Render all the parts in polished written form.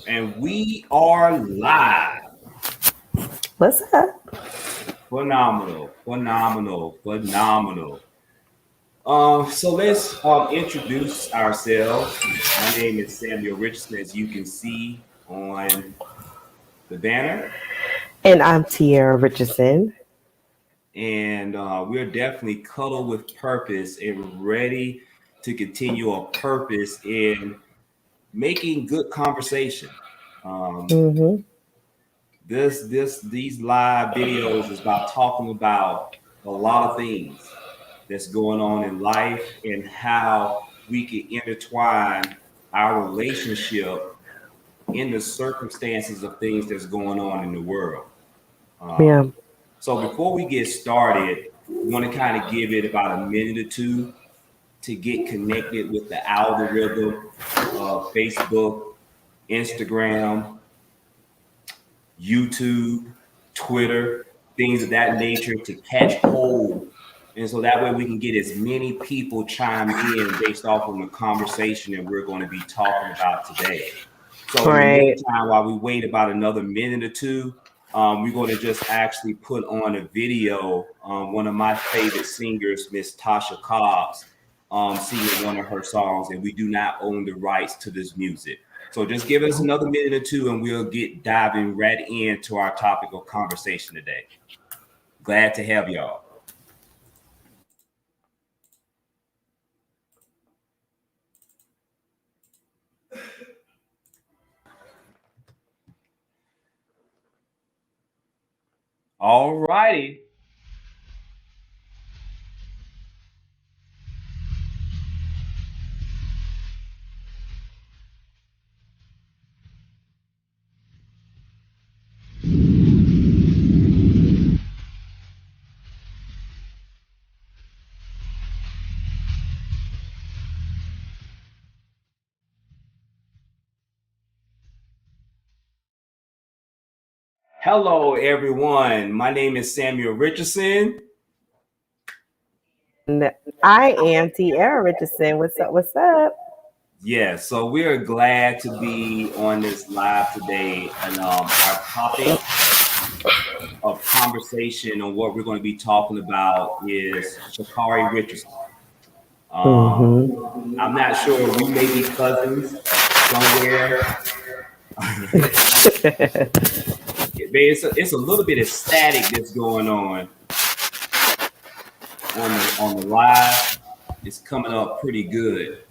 And we are live. What's up? Phenomenal, phenomenal, phenomenal. So let's introduce ourselves. My name is Samuel Richardson, as you can see on the banner. And I'm Tiara Richardson. And we're definitely cuddled with purpose and ready to continue a purpose in making good conversation. Um, Mm-hmm. these live videos is about talking about a lot of things that's going on in life and how we can intertwine our relationship in the circumstances of things that's going on in the world. Yeah. Um, so before we get started, we want to kind of give it about a minute or two to get connected with the algorithm of Facebook, Instagram, YouTube, Twitter, things of that nature to catch hold. And so that way we can get as many people chimed in based off of the conversation that we're going to be talking about today. So in the Right. meantime, while we wait about another minute or two, we're going to just actually put on a video. One of my favorite singers, Miss Tasha Cobbs, singing one of her songs, and we do not own the rights to this music. So just give us another minute or two, and we'll get diving right into our topic of conversation today. Glad to have y'all. All righty. Hello, everyone. My name is Samuel Richardson. And I am Tiara Richardson. What's up? What's up? Yeah, so we're glad to be on this live today. And our topic of conversation on what we're going to be talking about is Shacarri Richardson. Um, Mm-hmm. I'm not sure. We may be cousins somewhere. It's a little bit of static that's going on the live. It's coming up pretty good.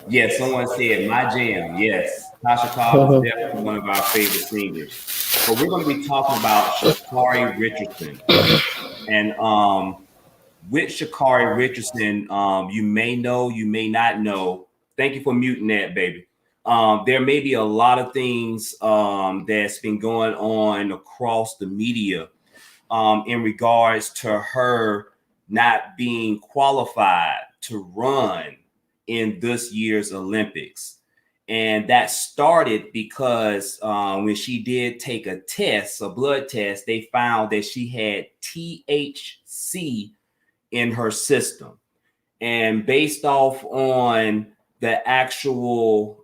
Yes, someone said my jam. Yes, Tasha Cobb is definitely one of our favorite singers. But we're going to be talking about Shacarri Richardson. And with Shacarri Richardson, you may know, you may not know. Thank you for muting that, baby. There may be a lot of things that's been going on across the media in regards to her not being qualified to run in this year's Olympics. And that started because when she did take a test, a blood test, they found that she had THC in her system. And based off on the actual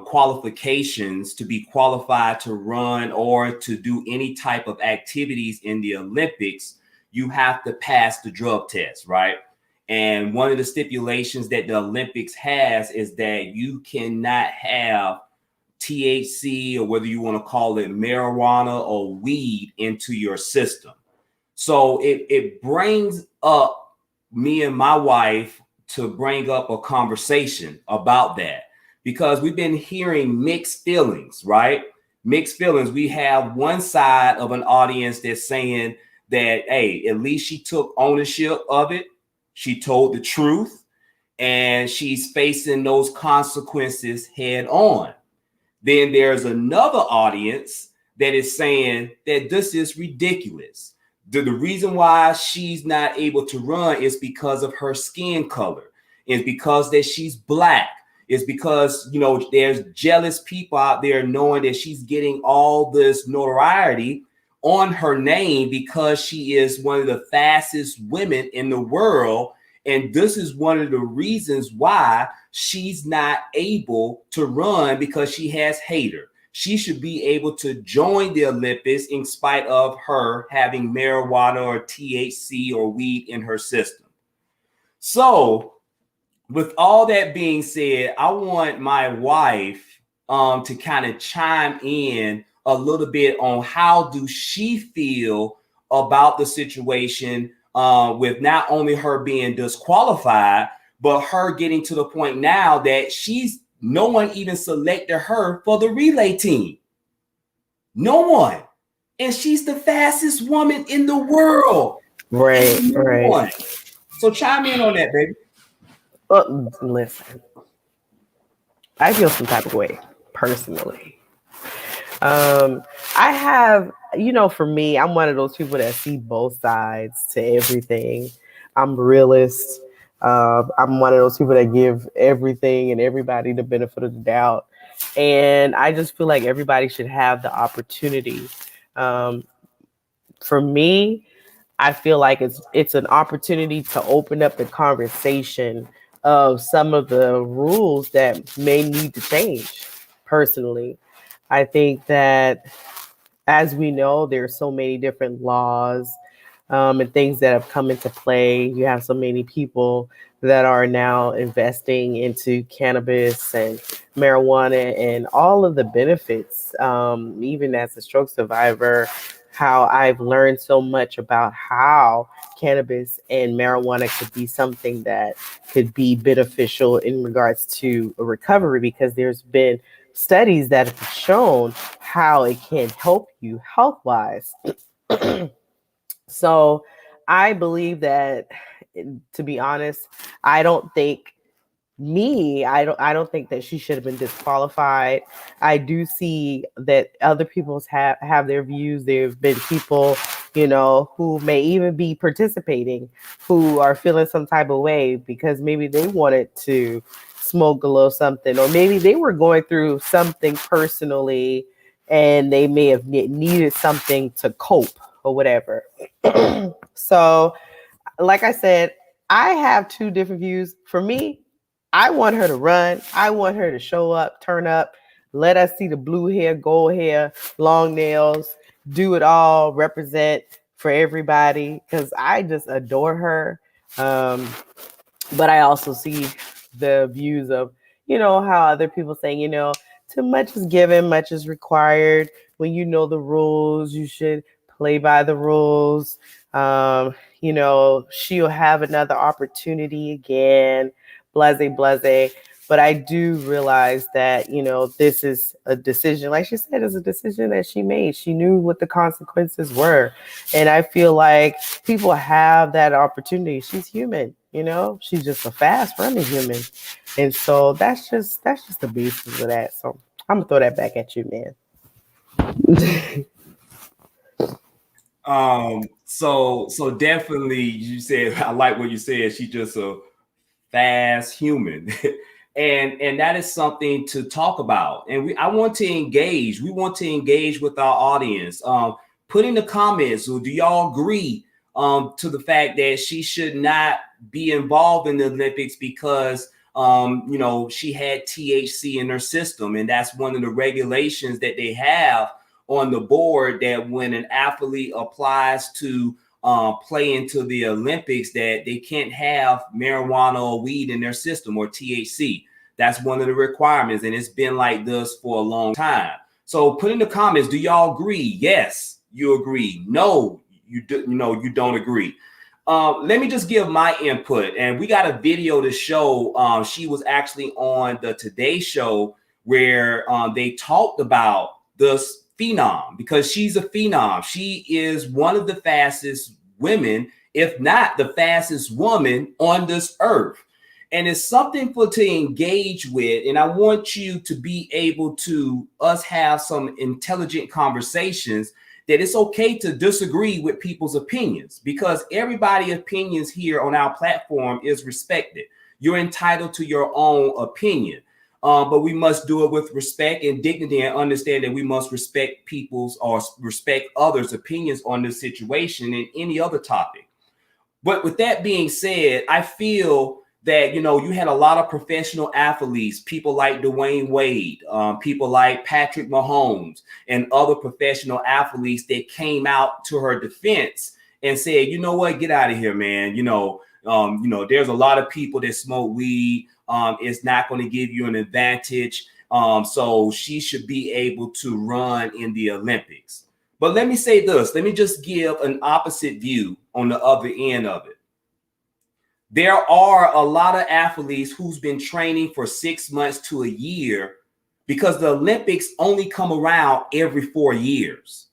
qualifications to be qualified to run or to do any type of activities in the Olympics, you have to pass the drug test, right? And one of the stipulations that the Olympics has is that you cannot have THC, or whether you want to call it marijuana or weed, into your system. So it brings up me and my wife to bring up a conversation about that, because we've been hearing mixed feelings, right? Mixed feelings. We have one side of an audience that's saying that, hey, at least she took ownership of it. She told the truth, and she's facing those consequences head on. Then there's another audience that is saying that this is ridiculous. The reason why she's not able to run is because of her skin color. It's because that she's black. It's because, there's jealous people out there knowing that she's getting all this notoriety on her name because she is one of the fastest women in the world. And this is one of the reasons why she's not able to run, because she has hater. She should be able to join the Olympics in spite of her having marijuana or THC or weed in her system. So with all that being said, I want my wife to kind of chime in a little bit on how do she feel about the situation with not only her being disqualified, but her getting to the point now that no one even selected her for the relay team. No one. And she's the fastest woman in the world. Right, right. So chime in on that, baby. Well, listen, I feel some type of way personally. I have, for me, I'm one of those people that see both sides to everything. I'm realist. I'm one of those people that give everything and everybody the benefit of the doubt. And I just feel like everybody should have the opportunity. For me, I feel like it's an opportunity to open up the conversation of some of the rules that may need to change. Personally, I think that, as we know, there's so many different laws and things that have come into play. You have so many people that are now investing into cannabis and marijuana and all of the benefits. Even as a stroke survivor, how I've learned so much about how cannabis and marijuana could be something that could be beneficial in regards to a recovery, because there's been studies that have shown how it can help you health wise. So I believe that, to be honest, I don't think I don't think that she should have been disqualified. I do see that other people's have their views. There have been people, who may even be participating, who are feeling some type of way because maybe they wanted to smoke a little something, or maybe they were going through something personally and they may have needed something to cope or whatever. So, like I said, I have two different views. For me, I want her to run. I want her to show up, turn up, let us see the blue hair, gold hair, long nails, do it all, represent for everybody, because I just adore her. But I also see the views of, how other people saying, too much is given, much is required. When you know the rules, you should play by the rules. She'll have another opportunity again, blase. But I do realize that, this is a decision, like she said, is a decision that she made. She knew what the consequences were. And I feel like people have that opportunity. She's human, she's just a fast running human. And so that's just the basis of that. So I'm gonna throw that back at you, man. So definitely, you said, I like what you said. She's just a fast human. and that is something to talk about. And I want to engage. We want to engage with our audience. Put in the comments, do y'all agree to the fact that she should not be involved in the Olympics because she had THC in her system, and that's one of the regulations that they have on the board, that when an athlete applies to play into the Olympics, that they can't have marijuana or weed in their system, or THC. That's one of the requirements, and it's been like this for a long time. So put in the comments, do y'all agree? Yes, you agree. No, you don't agree. Let me just give my input. And we got a video to show. She was actually on the Today Show where they talked about this phenom, because she's a phenom. She is one of the fastest women, if not the fastest woman on this earth. And it's something to engage with. And I want you to be able to have some intelligent conversations, that it's okay to disagree with people's opinions, because everybody's opinions here on our platform is respected. You're entitled to your own opinion. But we must do it with respect and dignity, and understand that we must respect people's or respect others' opinions on this situation and any other topic. But with that being said, I feel that you had a lot of professional athletes, people like Dwayne Wade, people like Patrick Mahomes, and other professional athletes that came out to her defense and said, you know what, get out of here, man. There's a lot of people that smoke weed. It's not going to give you an advantage. So she should be able to run in the Olympics. But let me say this. Let me just give an opposite view on the other end of it. There are a lot of athletes who's been training for 6 months to a year because the Olympics only come around every 4 years.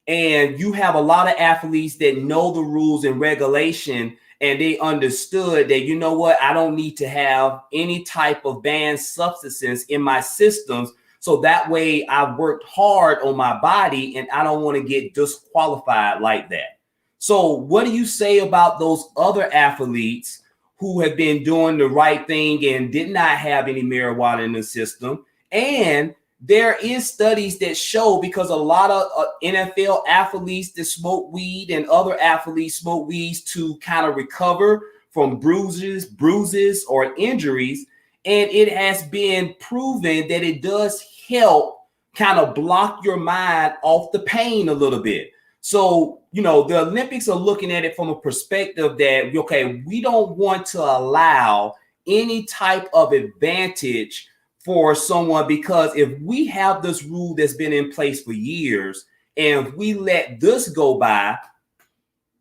And you have a lot of athletes that know the rules and regulation, and they understood that, you know what, I don't need to have any type of banned substances in my systems. So that way I've worked hard on my body and I don't want to get disqualified like that. So what do you say about those other athletes who have been doing the right thing and did not have any marijuana in the system? And there is studies that show, because a lot of NFL athletes that smoke weed and other athletes smoke weeds to kind of recover from bruises or injuries. And it has been proven that it does help kind of block your mind off the pain a little bit. So, the Olympics are looking at it from a perspective that, okay, we don't want to allow any type of advantage for someone, because if we have this rule that's been in place for years and if we let this go by,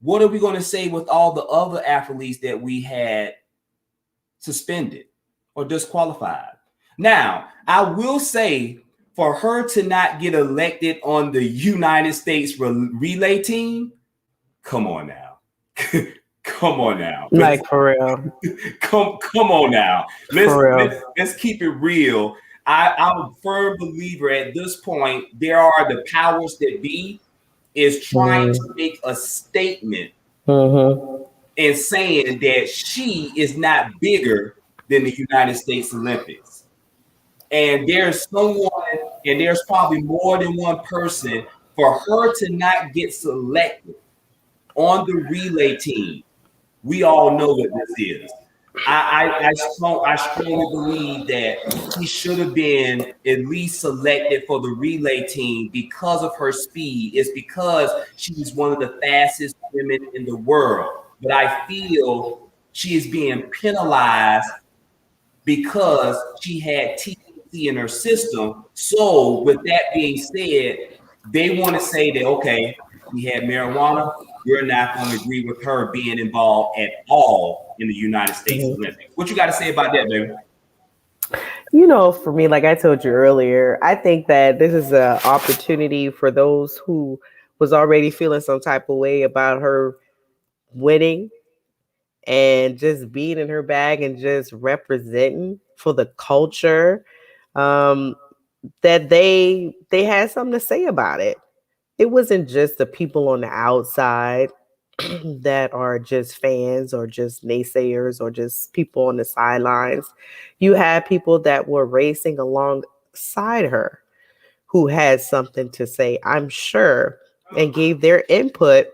what are we going to say with all the other athletes that we had suspended or disqualified? Now, I will say, for her to not get elected on the United States relay team, come on now. Come on now. Like, for real. Come on now. Let's keep it real. I'm a firm believer at this point, there are the powers that be is trying to make a statement and saying that she is not bigger than the United States Olympics. And there's probably more than one person, for her to not get selected on the relay team. We all know what this is. I strongly believe that she should have been at least selected for the relay team because of her speed. It's because she's one of the fastest women in the world. But I feel she is being penalized because she had THC in her system. So with that being said, they want to say that, okay, she had marijuana. We're not going to agree with her being involved at all in the United States Olympics. What you got to say about that, baby? For me, like I told you earlier, I think that this is an opportunity for those who was already feeling some type of way about her winning and just being in her bag and just representing for the culture, that they had something to say about it. It wasn't just the people on the outside that are just fans or just naysayers or just people on the sidelines. You had people that were racing alongside her who had something to say, I'm sure, and gave their input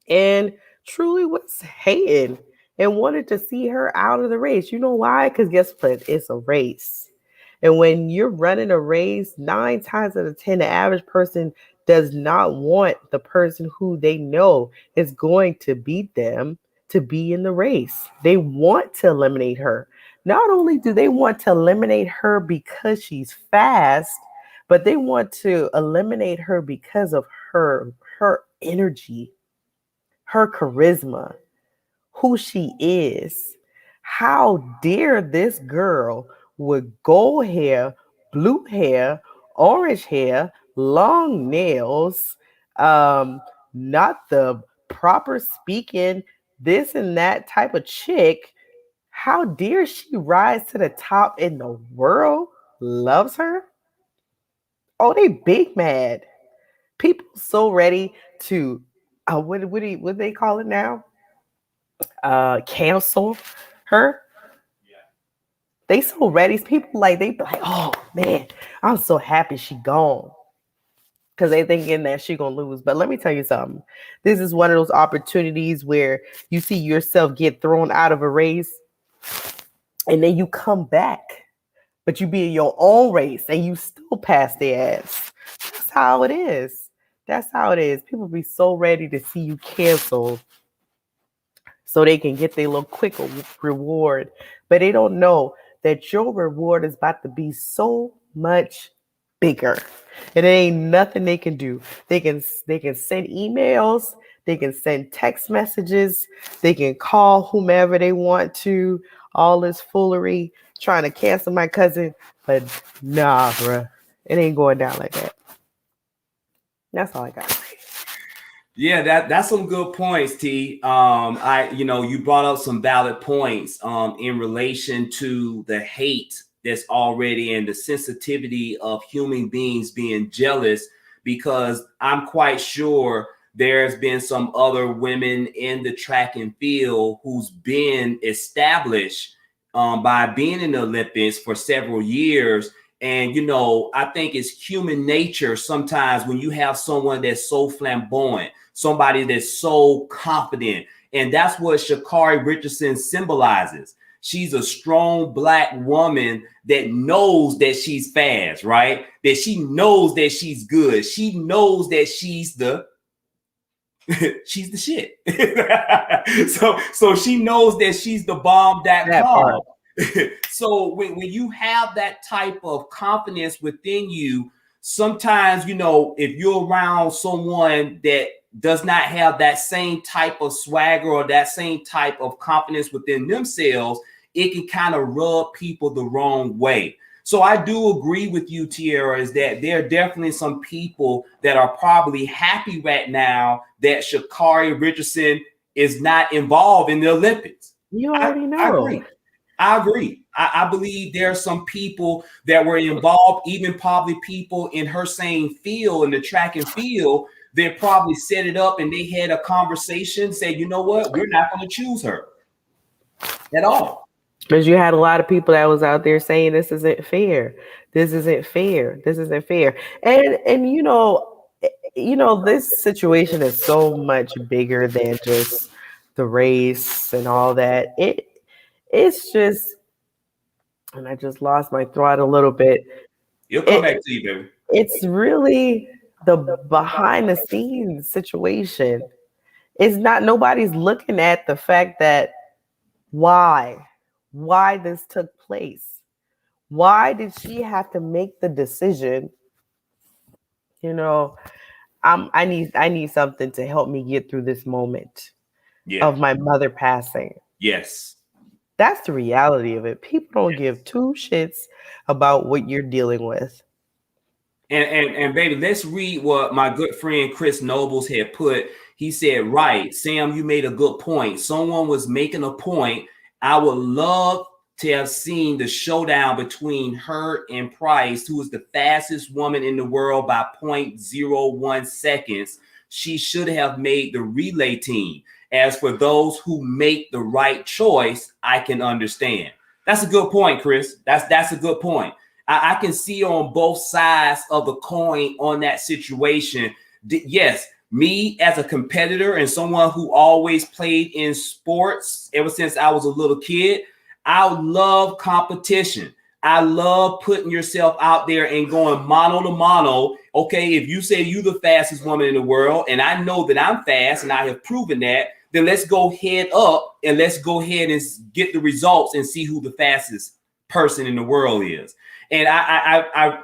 and truly was hating and wanted to see her out of the race. You know why? Because guess what? It's a race. And when you're running a race, 9 times out of 10, the average person does not want the person who they know is going to beat them to be in the race. They want to eliminate her. Not only do they want to eliminate her because she's fast, but they want to eliminate her because of her energy, her charisma, who she is. How dare this girl with gold hair, blue hair, orange hair, long nails, not the proper speaking, this and that type of chick. How dare she rise to the top and the world loves her? Oh, they big mad. People so ready to what do they call it now? Cancel her. They so ready. People like they be like, oh man, I'm so happy she gone. because they thinking that she gonna lose. But let me tell you something. This is one of those opportunities where you see yourself get thrown out of a race, and then you come back, but you be in your own race and you still pass their ass. That's how it is. That's how it is. People be so ready to see you canceled so they can get their little quick reward, but they don't know that your reward is about to be so much bigger. And there ain't nothing they can do. They can send emails, they can send text messages, they can call whomever they want to, all this foolery, trying to cancel my cousin. But nah, bruh, it ain't going down like that. That's all I got to say. Yeah, that's some good points, T. You brought up some valid points in relation to the hate that's already and the sensitivity of human beings being jealous, because I'm quite sure there's been some other women in the track and field who's been established by being in the Olympics for several years. And, I think it's human nature sometimes when you have someone that's so flamboyant, somebody that's so confident. And that's what Shacarri Richardson symbolizes. She's a strong Black woman that knows that she's fast, right? That she knows that she's good. She knows that she's the shit. so she knows that she's the bomb.com. So when you have that type of confidence within you, sometimes, if you're around someone that does not have that same type of swagger or that same type of confidence within themselves, it can kind of rub people the wrong way. So I do agree with you, Tierra, is that there are definitely some people that are probably happy right now that Shacarri Richardson is not involved in the Olympics. You already know. I agree. I believe there are some people that were involved, even probably people in her same field, in the track and field, that probably set it up and they had a conversation, say, you know what, we're not going to choose her at all. Because you had a lot of people that was out there saying this isn't fair. This isn't fair. This isn't fair. And this situation is so much bigger than just the race and all that. It's just, and I just lost my thought a little bit. You'll come back to you, baby. It's really the behind the scenes situation. It's not, nobody's looking at the fact that why this took place. Why did she have to make the decision? I need something to help me get through this moment of my mother passing. Yes. That's the reality of it. People don't give two shits about what you're dealing with. And baby, let's read what my good friend Chris Nobles had put. He said, right, Sam, you made a good point. Someone was making a point. I would love to have seen the showdown between her and Price, who is the fastest woman in the world by 0.01 seconds. She should have made the relay team. As for those who make the right choice, I can understand. That's a good point, Chris. That's a good point. I can see on both sides of the coin on that situation. Yes, me as a competitor and someone who always played in sports ever since I was a little kid, I love competition. I love putting yourself out there and going mano to mano. Okay, if you say you're the fastest woman in the world and I know that I'm fast and I have proven that, then let's go head up and let's go ahead and get the results and see who the fastest person in the world is. And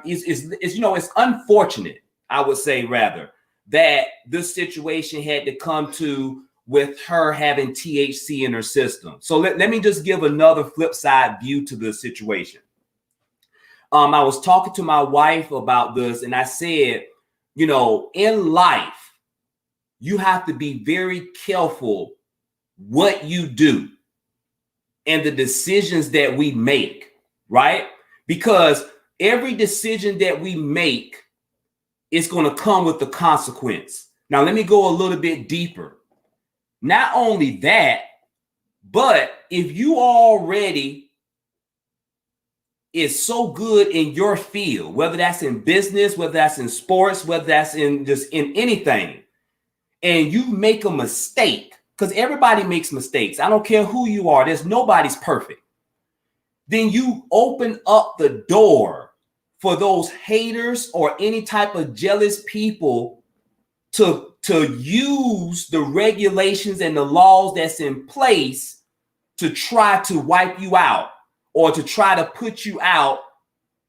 it's unfortunate, I would say rather, that this situation had to come to with her having THC in her system. So let me just give another flip side view to the situation. I was talking to my wife about this and I said, in life, you have to be very careful what you do and the decisions that we make, right? Because every decision that we make is going to come with the consequence. Now, let me go a little bit deeper. Not only that, but if you already is so good in your field, whether that's in business, whether that's in sports, whether that's in just in anything, and you make a mistake, because everybody makes mistakes. I don't care who you are. There's nobody's perfect. Then you open up the door for those haters or any type of jealous people to use the regulations and the laws that's in place to try to wipe you out or to try to put you out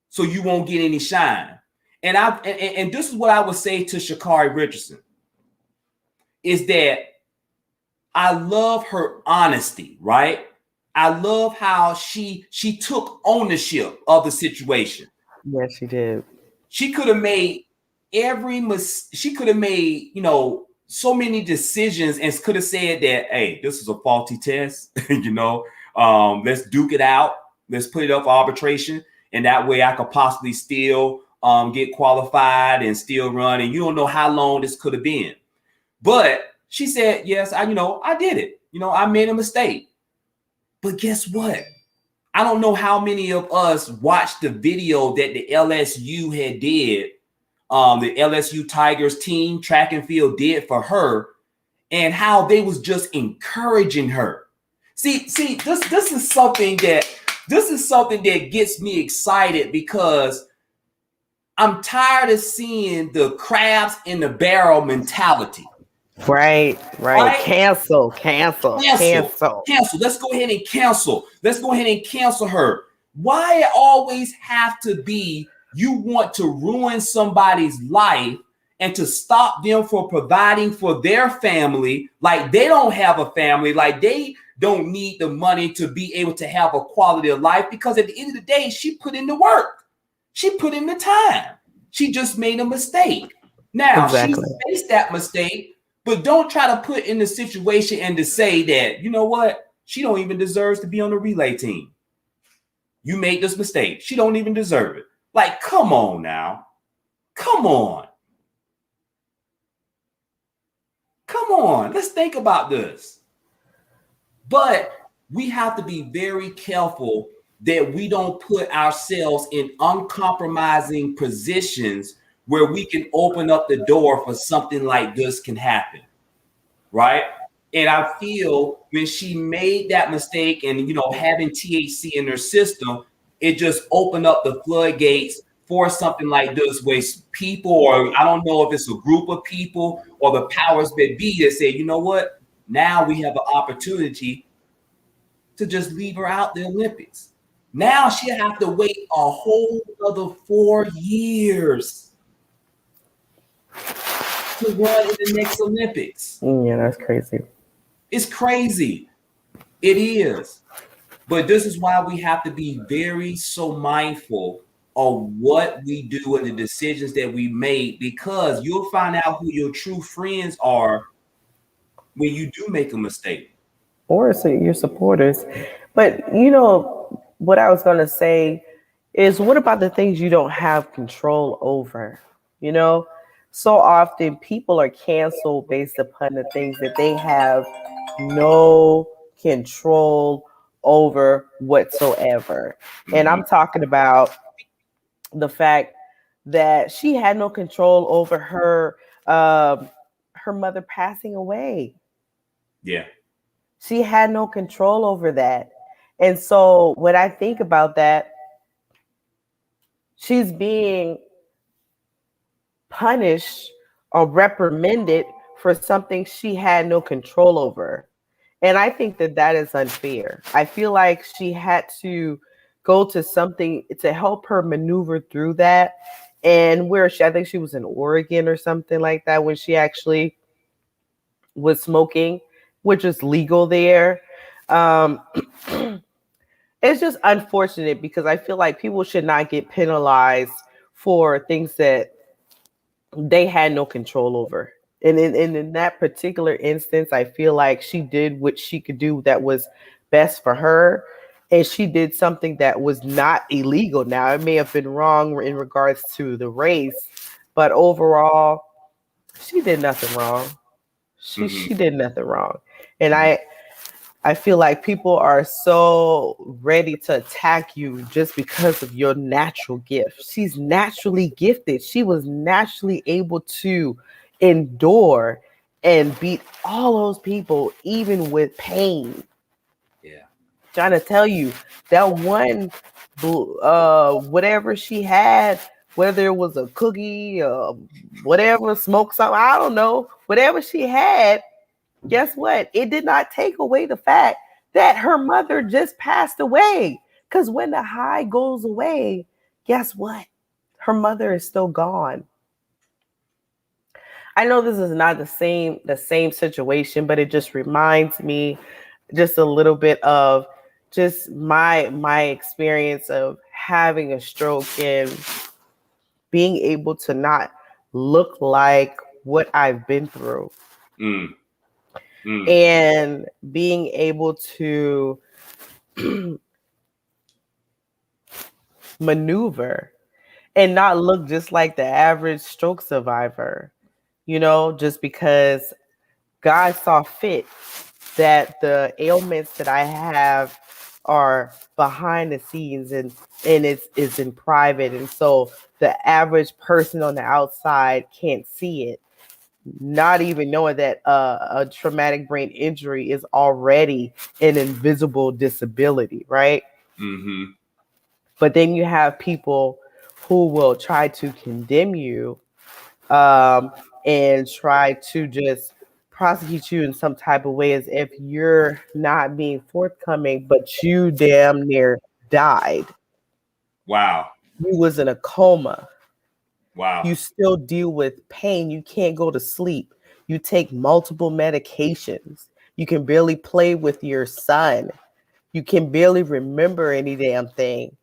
so you won't get any shine. And this is what I would say to Shacarri Richardson, is that I love her honesty, right? I love how she took ownership of the situation. Yes, she did. She could have made she could have made, so many decisions and could have said that, hey, this is a faulty test, let's duke it out. Let's put it up for arbitration. And that way I could possibly still get qualified and still run. And you don't know how long this could have been. But she said, yes, I did it. I made a mistake. But guess what? I don't know how many of us watched the video that the LSU had did, the LSU Tigers team, track and field, did for her, and how they was just encouraging her. See, this is something that gets me excited, because I'm tired of seeing the crabs in the barrel mentality. Right. Cancel. Let's go ahead and cancel her. Why it always have to be you want to ruin somebody's life and to stop them from providing for their family, like they don't have a family, like they don't need the money to be able to have a quality of life, because at the end of the day, she put in the work. She put in the time. She just made a mistake. Now, exactly. She faced that mistake, but don't try to put in the situation and to say that, you know what? She don't even deserve to be on the relay team. You made this mistake. She don't even deserve it. Like, come on now. Come on. Let's think about this. But we have to be very careful that we don't put ourselves in uncompromising positions where we can open up the door for something like this can happen, right? And I feel when she made that mistake and, having THC in her system, it just opened up the floodgates for something like this, where people, or I don't know if it's a group of people or the powers that be, that say, you know what, now we have an opportunity to just leave her out the Olympics. Now she'll have to wait a whole other 4 years to run in the next Olympics. Yeah, that's crazy. It's crazy. It is. But this is why we have to be very so mindful of what we do and the decisions that we make, because you'll find out who your true friends are when you do make a mistake. Or your supporters. But what I was going to say is, what about the things you don't have control over? So often people are canceled based upon the things that they have no control over whatsoever. And I'm talking about the fact that she had no control over her mother passing away. Yeah. She had no control over that. And so when I think about that, she's being punished or reprimanded for something she had no control over. And I think that is unfair. I feel like she had to go to something to help her maneuver through that. And I think she was in Oregon or something like that, when she actually was smoking, which is legal there. It's just unfortunate, because I feel like people should not get penalized for things that they had no control over. And in that particular instance, I feel like she did what she could do that was best for her. And she did something that was not illegal. Now, it may have been wrong in regards to the race, but overall, she did nothing wrong. She did nothing wrong. And I feel like people are so ready to attack you just because of your natural gift. She's naturally gifted. She was naturally able to endure and beat all those people, even with pain. Yeah. Trying to tell you that one, whatever she had, whether it was a cookie, whatever, smoke something, I don't know, whatever she had, guess what? It did not take away the fact that her mother just passed away. Because when the high goes away, guess what? Her mother is still gone. I know this is not the same situation, but it just reminds me just a little bit of just my experience of having a stroke and being able to not look like what I've been through Mm. Mm. and being able to maneuver and not look just like the average stroke survivor, just because God saw fit that the ailments that I have are behind the scenes and it's in private. And so the average person on the outside can't see it, not even knowing that a traumatic brain injury is already an invisible disability, right? Mm-hmm. But then you have people who will try to condemn you, and try to just prosecute you in some type of way as if you're not being forthcoming, but you damn near died. Wow. You was in a coma. Wow. You still deal with pain. You can't go to sleep. You take multiple medications. You can barely play with your son. You can barely remember any damn thing.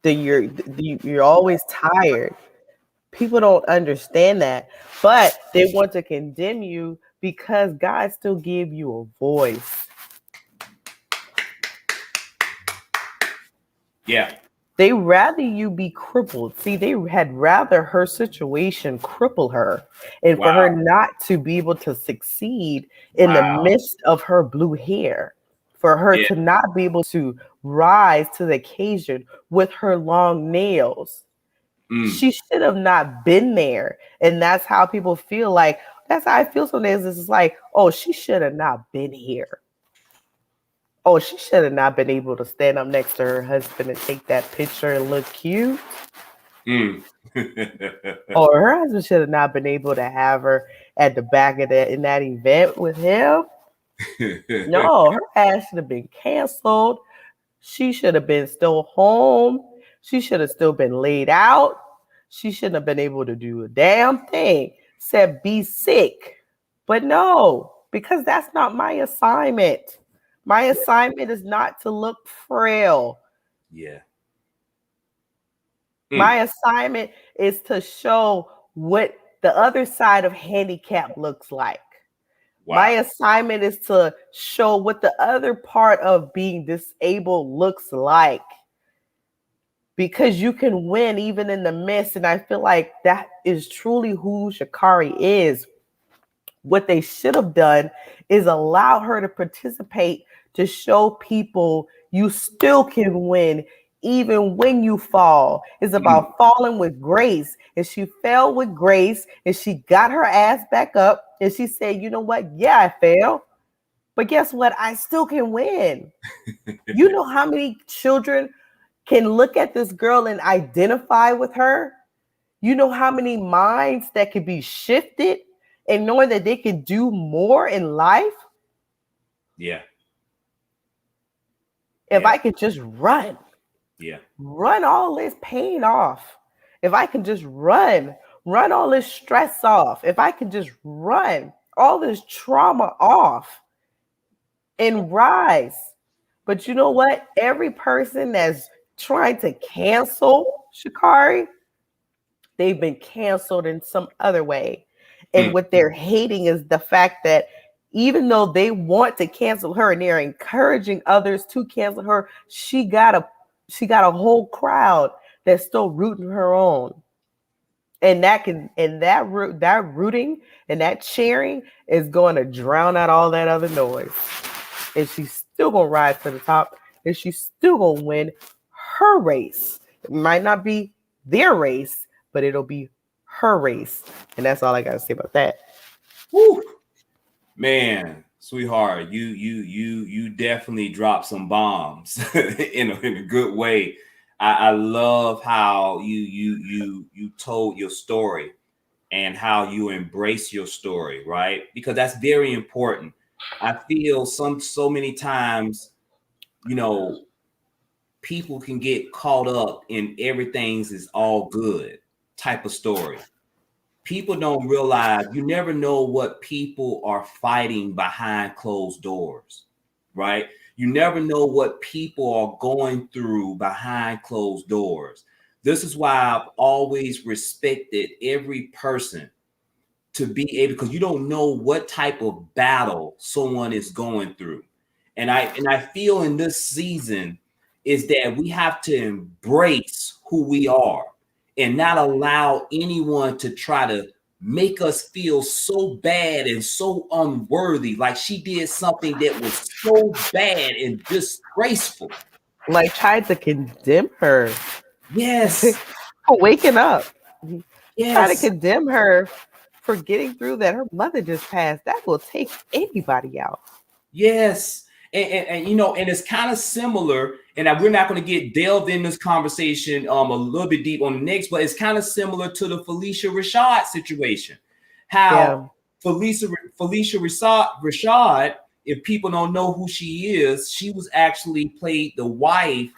You're always tired. People don't understand that, but they want to condemn you because God still gave you a voice. Yeah. They rather you be crippled. See, they had rather her situation cripple her and for her Wow. not to be able to succeed in the Wow. midst of her blue hair, for her Yeah. to not be able to rise to the occasion with her long nails. Mm. She should have not been there. And that's how people feel like, that's how I feel some days. It's like, oh, she should have not been here. Oh, she should have not been able to stand up next to her husband and take that picture and look cute. Mm. Or her husband should have not been able to have her at the back of that in that event with him. No, her ass should have been canceled. She should have been still home. She should have still been laid out. She shouldn't have been able to do a damn thing except be sick. But no, because that's not my assignment. My assignment is not to look frail. Yeah. Mm. My assignment is to show what the other side of handicap looks like. My Wow. assignment is to show what the other part of being disabled looks like. Because you can win even in the midst. And I feel like that is truly who Sha'Carri is. What they should have done is allow her to participate to show people you still can win even when you fall. It's Mm. about falling with grace. And she fell with grace and she got her ass back up and she said, you know what? Yeah, I failed. But guess what? I still can win. You know how many children can look at this girl and identify with her? You know how many minds that could be shifted and knowing that they can do more in life? Yeah. If Yeah. I could just Yeah. run all this pain off. If I could just run all this stress off. If I could just run all this trauma off and rise. But you know what? Every person that's trying to cancel Sha'Carri, they've been canceled in some other way. And Mm. what they're hating is the fact that even though they want to cancel her and they're encouraging others to cancel her, she got a whole crowd that's still rooting her on. And that rooting and that cheering is going to drown out all that other noise. And she's still gonna rise to the top, and she's still gonna win her race. It might not be their race, but it'll be her race. And that's all I gotta say about that. Woo. Man, sweetheart, you definitely dropped some bombs in a good way. I love how you told your story and how you embrace your story, right? Because that's very important. I feel so many times, you know, people can get caught up in everything's is all good type of story. People don't realize, you never know what people are fighting behind closed doors, right? You never know what people are going through behind closed doors. This is why I've always respected every person to be able, because you don't know what type of battle someone is going through. And I feel in this season is that we have to embrace who we are and not allow anyone to try to make us feel so bad and so unworthy, like she did something that was so bad and disgraceful. Like, tried to condemn her. Yes. For waking up. Yes. Try to condemn her for getting through that. Her mother just passed. That will take anybody out. Yes. And you know, and it's kind of similar, and we're not going to get delved in this conversation a little bit deep on the next, but it's kind of similar to the Phylicia Rashad situation. How Phylicia Rashad, if people don't know who she is, she was actually played the wife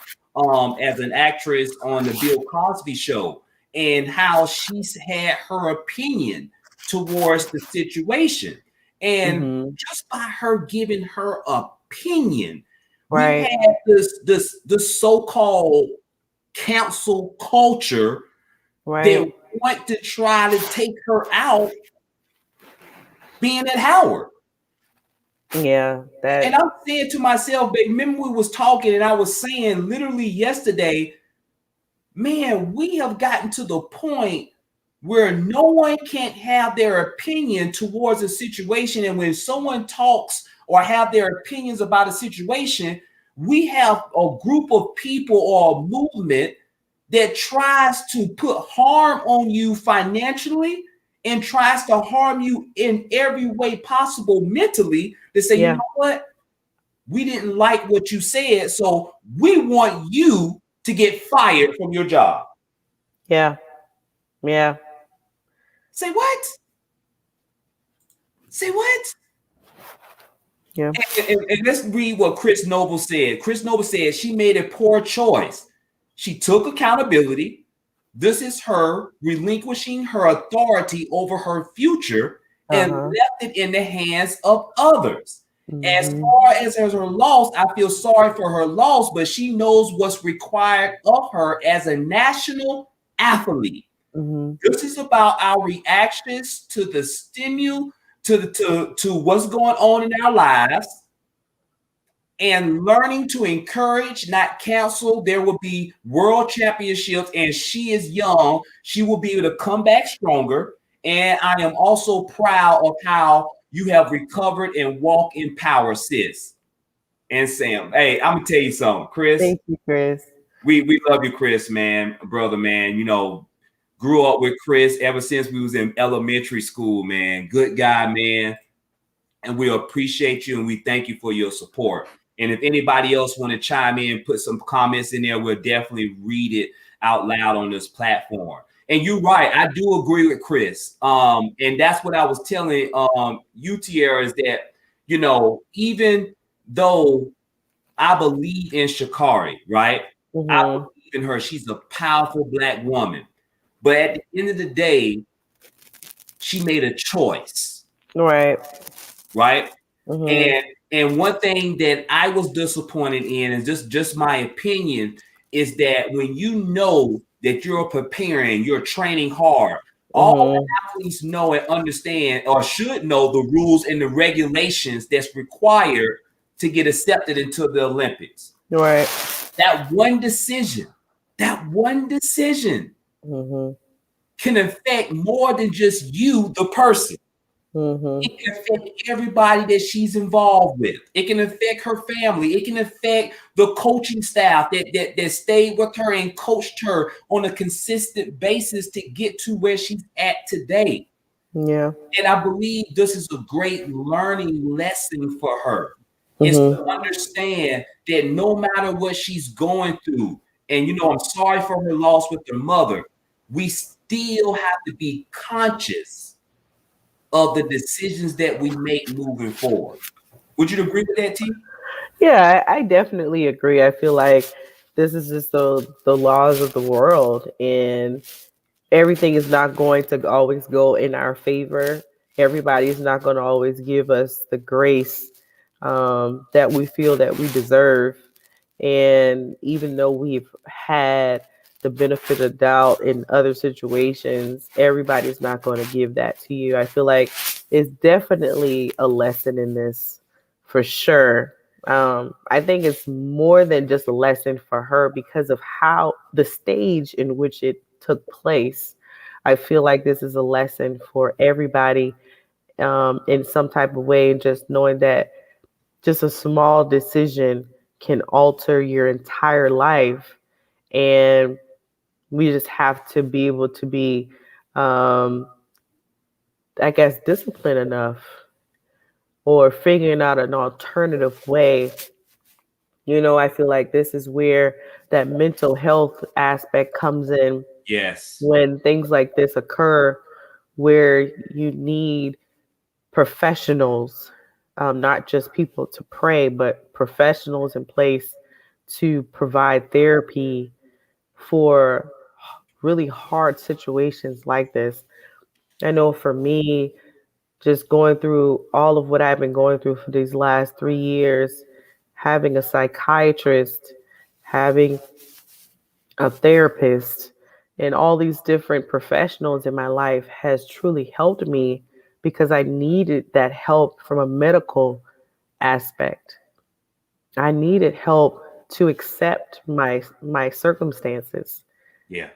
as an actress on the Bill Cosby show, and how she's had her opinion towards the situation. And just by her giving her opinion, right, we had this so-called cancel culture that want to try to take her out being at Howard. Yeah. And I'm saying to myself, babe, remember we was talking and I was saying literally yesterday, man, we have gotten to the point where no one can't have their opinion towards a situation. And when someone talks or have their opinions about a situation, we have a group of people or a movement that tries to put harm on you financially and tries to harm you in every way possible mentally, to say, you know what? We didn't like what you said, so we want you to get fired from your job. Yeah. Yeah. Say what? Say what? Yeah. And let's read what Chris Noble said. Chris Noble said she made a poor choice. She took accountability. This is her relinquishing her authority over her future and left it in the hands of others. As far as her loss, I feel sorry for her loss, but she knows what's required of her as a national athlete. This is about our reactions to the stimulus, to what's going on in our lives, and learning to encourage, not cancel. There will be world championships, and she is young. She will be able to come back stronger. And I am also proud of how you have recovered and walk in power, sis. And Sam, hey, I'm gonna tell you something, Chris. Thank you, Chris. We love you, Chris, man, brother, man. You know, grew up with Chris ever since we was in elementary school, man. Good guy, man. And we appreciate you and we thank you for your support. And if anybody else want to chime in, put some comments in there, we'll definitely read it out loud on this platform. And you're right, I do agree with Chris. And that's what I was telling you, Tierra, is that, you know, even though I believe in Sha'Carri, right? I believe in her. She's a powerful Black woman. But at the end of the day, she made a choice. Right. And one thing that I was disappointed in, and just my opinion, is that when you know that you're preparing, you're training hard, all the athletes know and understand, or should know, the rules and the regulations that's required to get accepted into the Olympics. Right. That one decision. can affect more than just you, the person. Mm-hmm. It can affect everybody that she's involved with. It can affect her family. It can affect the coaching staff that stayed with her and coached her on a consistent basis to get to where she's at today. Yeah. And I believe this is a great learning lesson for her. Is to Mm-hmm. understand that no matter what she's going through, and I'm sorry for her loss with her mother, we still have to be conscious of the decisions that we make moving forward. Would you agree with that, T? Yeah, I definitely agree. I feel like this is just the laws of the world, and everything is not going to always go in our favor. Everybody's not going to always give us the grace that we feel that we deserve. And even though we've had the benefit of doubt in other situations, everybody's not going to give that to you. I feel like it's definitely a lesson in this for sure. I think it's more than just a lesson for her because of how the stage in which it took place. I feel like this is a lesson for everybody in some type of way, and just knowing that just a small decision can alter your entire life. And we just have to be able to be, um, I guess, disciplined enough or figuring out an alternative way. I feel like this is where that mental health aspect comes in Yes. when things like this occur, where you need professionals, not just people to pray, but professionals in place to provide therapy for really hard situations like this. I know for me, just going through all of what I've been going through for these last 3 years, having a psychiatrist, having a therapist, and all these different professionals in my life has truly helped me because I needed that help from a medical aspect. I needed help to accept my circumstances. Yeah.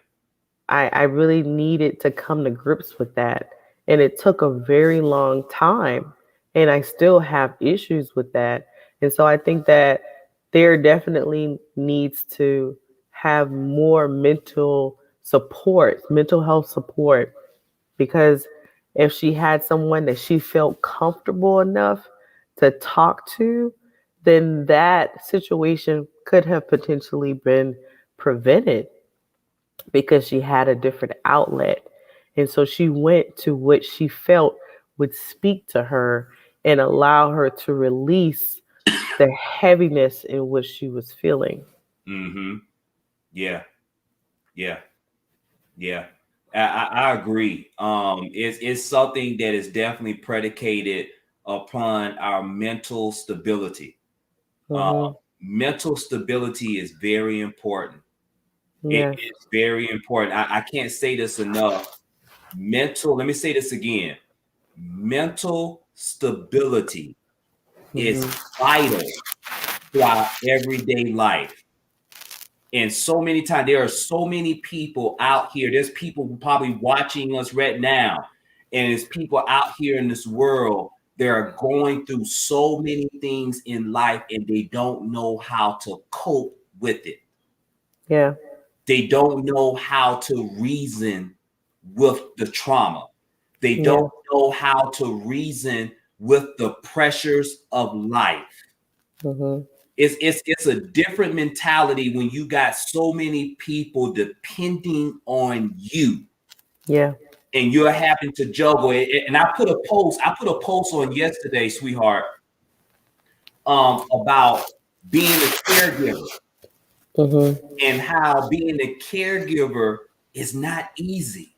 I really needed to come to grips with that. And it took a very long time. And I still have issues with that. And so I think that there definitely needs to have more mental health support, because if she had someone that she felt comfortable enough to talk to, then that situation could have potentially been prevented because she had a different outlet. And so she went to what she felt would speak to her and allow her to release the heaviness in which she was feeling. Mm-hmm. Yeah. Yeah. Yeah. I agree. It's something that is definitely predicated upon our mental stability. Uh, Hmm. Mental stability is very important. It Yes. is very important. I can't say this enough. Let me say this again. Mental stability is Hmm. vital to our everyday life. And so many times, there are so many people out here. There's people probably watching us right now. And there's people out here in this world that are going through so many things in life and they don't know how to cope with it. Yeah. They don't know how to reason with the trauma. They Yeah. don't know how to reason with the pressures of life. Hmm. It's a different mentality when you got so many people depending on you Yeah. and you're having to juggle it. And I put a post on yesterday, sweetheart, about being a caregiver Hmm. and how being a caregiver is not easy.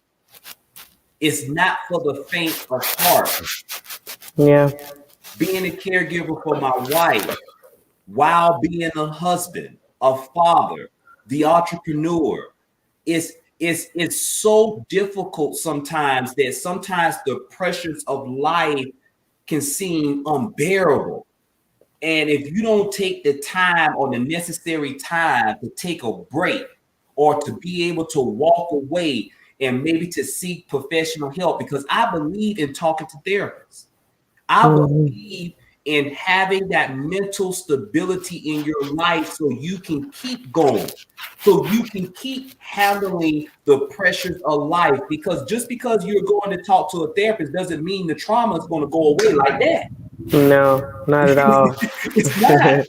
It's not for the faint of heart. Yeah. Being a caregiver for my wife while being a husband, a father, the entrepreneur, it's so difficult sometimes that sometimes the pressures of life can seem unbearable. And if you don't take the time or the necessary time to take a break or to be able to walk away and maybe to seek professional help, because I believe in talking to therapists. I Mhm. believe in having that mental stability in your life so you can keep going, so you can keep handling the pressures of life. Because just because you're going to talk to a therapist doesn't mean the trauma is going to go away like that. No, not at all. It's not.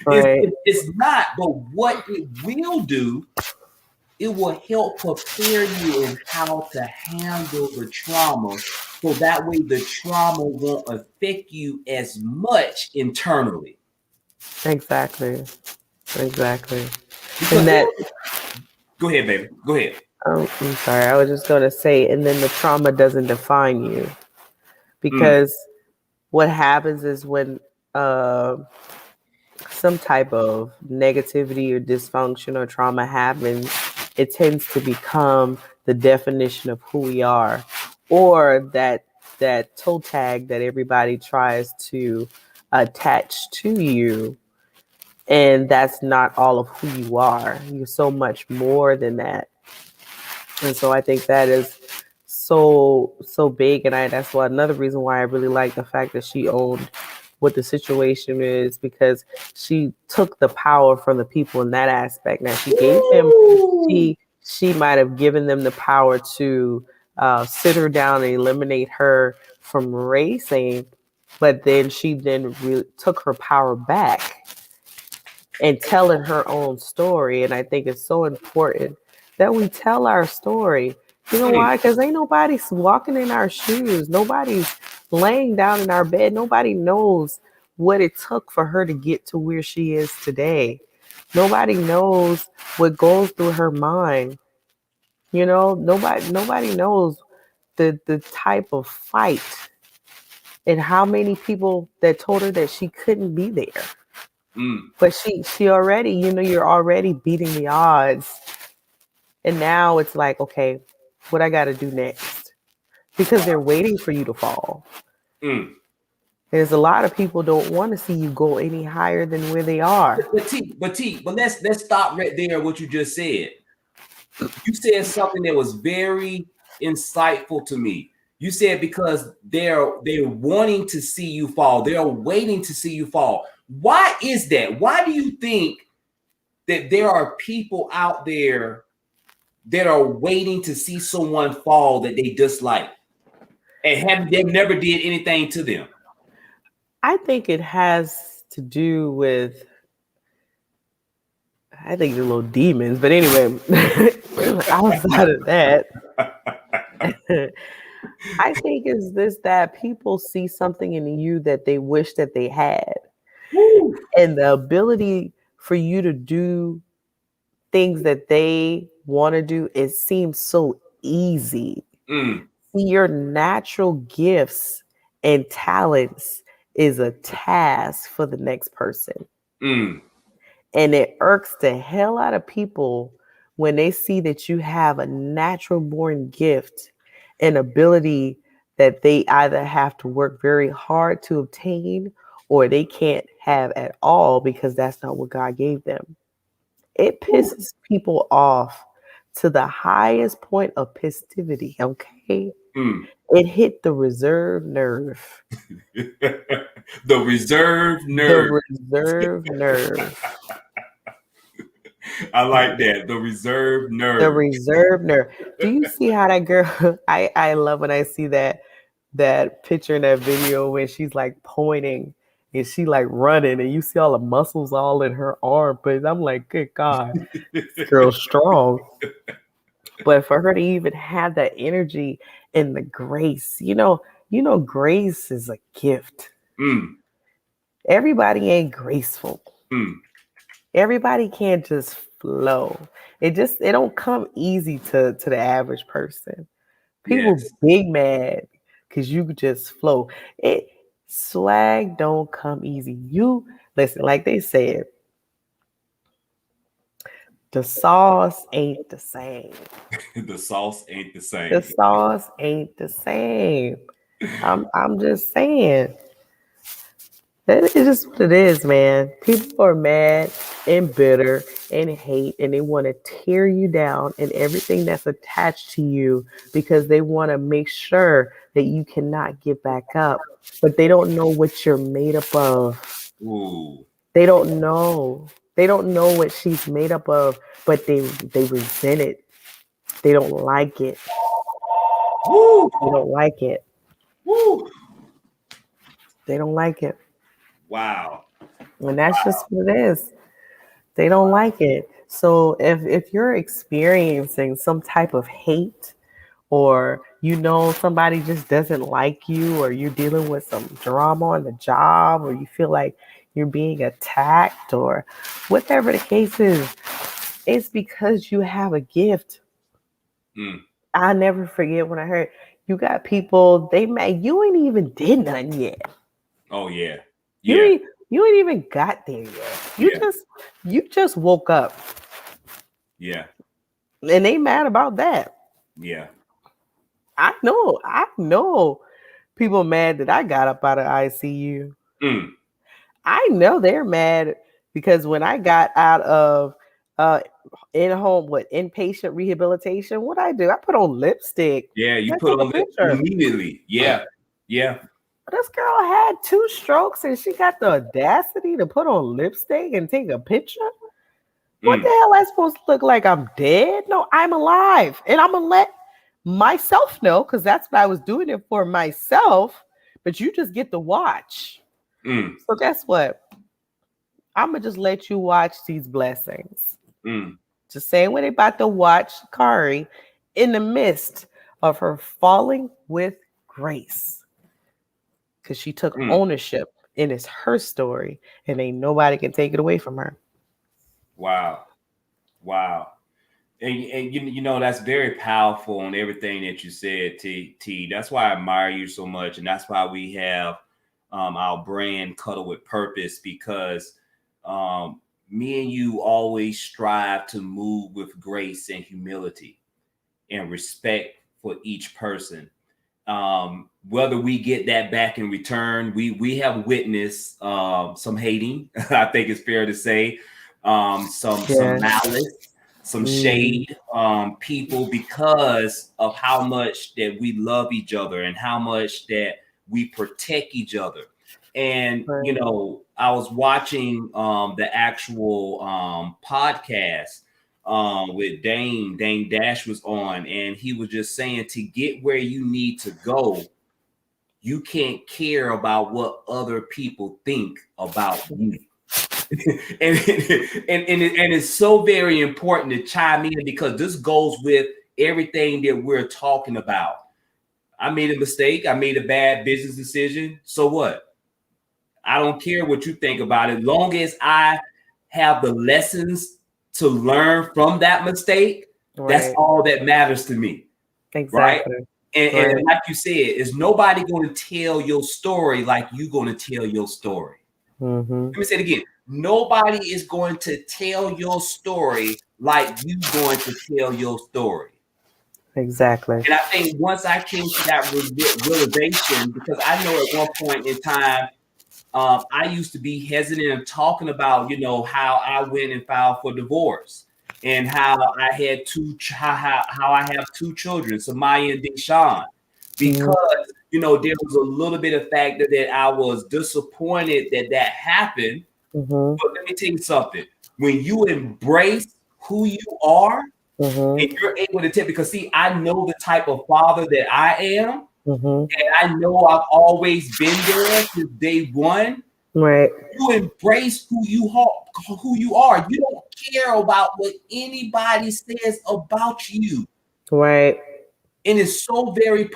Right. It's not. But what it will do, it will help prepare you in how to handle the trauma, so that way the trauma won't affect you as much internally. Exactly. Exactly. Because And that, go ahead, baby. Go ahead. I'm sorry, I was just going to say, and then the trauma doesn't define you, Mm, because what happens is when some type of negativity or dysfunction or trauma happens, it tends to become the definition of who we are, or that toe tag that everybody tries to attach to you. And that's not all of who you are. You're so much more than that. And so I think that is so big, and that's why another reason why I really like the fact that she owned what the situation is, because she took the power from the people in that aspect. Now she gave them, Woo! she might have given them the power to sit her down and eliminate her from racing, but then she then took her power back and telling her own story. And I think it's so important that we tell our story. You know Mm, why? Because ain't nobody's walking in our shoes. Nobody's laying down in our bed. Nobody knows what it took for her to get to where she is today. Nobody knows what goes through her mind. You know, nobody knows the type of fight and how many people that told her that she couldn't be there. mm. But she already, you're already beating the odds. And now it's like, okay, what I got to do next? Because they're waiting for you to fall. Mm. There's a lot of people don't want to see you go any higher than where they are. But let's stop right there. What you just said. You said something that was very insightful to me. You said because they're wanting to see you fall. They're waiting to see you fall. Why is that? Why do you think that there are people out there that are waiting to see someone fall that they dislike and they've never did anything to them? I think it has to do with, I think they're little demons. But anyway, outside of that, I think is this, that people see something in you that they wish that they had. Woo. And the ability for you to do things that they want to do, it seems so easy. Mm, See, your natural gifts and talents is a task for the next person. mm, And it irks the hell out of people when they see that you have a natural born gift and ability that they either have to work very hard to obtain or they can't have at all because that's not what God gave them. It woo. pisses people off to the highest point of festivity, okay? Mm. It hit the reserve nerve. The reserve The nerve. reserve nerve. I like that. The reserve The nerve. reserve nerve. Do you see how that girl I love when I see that picture in that video when she's like pointing and she like running and you see all the muscles all in her arm, but I'm like, good God, this girl's strong. But for her to even have that energy and the grace, grace is a gift. Mm, Everybody ain't graceful. mm. Everybody can't just flow. It don't come easy to the average person. People Yes. big mad because you just flow. It swag don't come easy. You listen, like they said, the sauce ain't the same. The sauce ain't the The same. sauce ain't the same. I'm just saying. It's just what it is, man. People are mad and bitter and hate, and they want to tear you down and everything that's attached to you because they want to make sure that you cannot get back up. But they don't know what you're made up of. Ooh. They don't know. They don't know what she's made up of, but they resent it. They don't like it. Woo. They don't like it. Woo. They don't like it. Wow. And that's just what it is. They don't like it. So if you're experiencing some type of hate, or you know somebody just doesn't like you, or you're dealing with some drama on the job, or you feel like you're being attacked, or whatever the case is, it's because you have a gift. Mm. I'll never forget when I heard you got people, they mad you ain't even did nothing yet. Oh yeah. You Yeah. ain't you ain't even got there yet. Yeah. You just woke up. Yeah. And they mad about that. Yeah. I know people mad that I got up out of ICU. Mm. I know they're mad because when I got out of uh inpatient rehabilitation, what I do? I put on lipstick. Yeah, you I put took a on it picture. immediately. Yeah. Yeah. This girl had 2 strokes and she got the audacity to put on lipstick and take a picture. What the hell am I supposed to look like? I'm dead? No, I'm alive. And I'm going to let myself know, because that's what I was doing it for myself. But you just get to watch. Mm. So guess what? I'm going to just let you watch these blessings. Mm. Just saying when they about to watch Kari in the midst of her falling with grace. Because she took ownership, and it's her story, and ain't nobody can take it away from her. Wow. Wow. And you know, that's very powerful on everything that you said, T. That's why I admire you so much. And that's why we have our brand Cuddle with Purpose, because me and you always strive to move with grace and humility and respect for each person. Whether we get that back in return, we have witnessed some hating. I think it's fair to say, some malice, some shade, people, because of how much that we love each other and how much that we protect each other. And you know, I was watching the actual podcast with Dane Dash was on, and he was just saying, to get where you need to go, you can't care about what other people think about you. and it's so very important to chime in, because this goes with everything that we're talking about. I made a mistake. I made a bad business decision. So what? I don't care what you think about it. Long as I have the lessons to learn from that mistake, that's all that matters to me. Exactly. Right? And like you said, is nobody going to tell your story like you going to tell your story. Let me say it again. Nobody is going to tell your story like you going to tell your story. Exactly. And I think once I came to that realization, because I know at one point in time, I used to be hesitant of talking about, you know, how I went and filed for divorce, and how I had how I have 2 children, Samaya and Deshaun, because you know, there was a little bit of factor that I was disappointed that happened. But let me tell you something: when you embrace who you are, and you're able to tell, because see, I know the type of father that I am. And I know I've always been there since day one. Right. You embrace who you are. You don't care about what anybody says about you. Right. And it's so very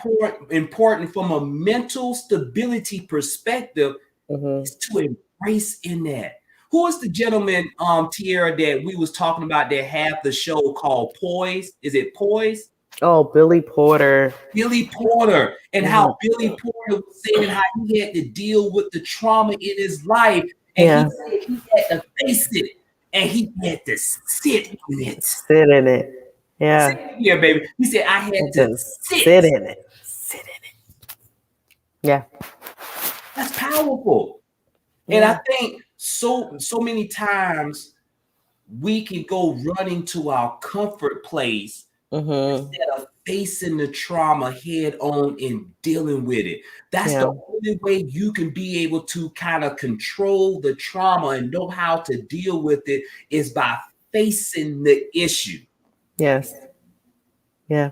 important from a mental stability perspective, is to embrace in that. Who is the gentleman, Tierra, that we was talking about that had the show called Poise? Is it Poise? Oh, Billy Porter. Billy Porter, and how Billy Porter was saying how he had to deal with the trauma in his life, and he said he had to face it, and he had to sit in it. Sit in it. Yeah. Yeah, baby. He said I had to sit in it. Sit in it. Yeah. That's powerful. And I think so many times we can go running to our comfort place instead of facing the trauma head on and dealing with it. That's the only way you can be able to kind of control the trauma and know how to deal with it is by facing the issue. Yes. Yeah.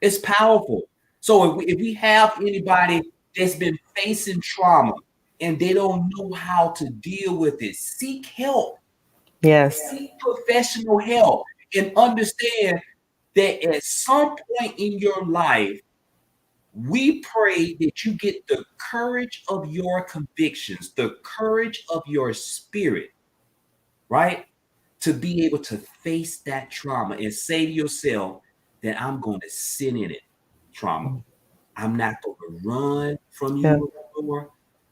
It's powerful. So if we have anybody that's been facing trauma and they don't know how to deal with it, seek help. Yes. Seek professional help and understand that at some point in your life, we pray that you get the courage of your convictions, the courage of your spirit, right? To be able to face that trauma and say to yourself that I'm going to sit in it, trauma. I'm not going to run from you Yeah. no more.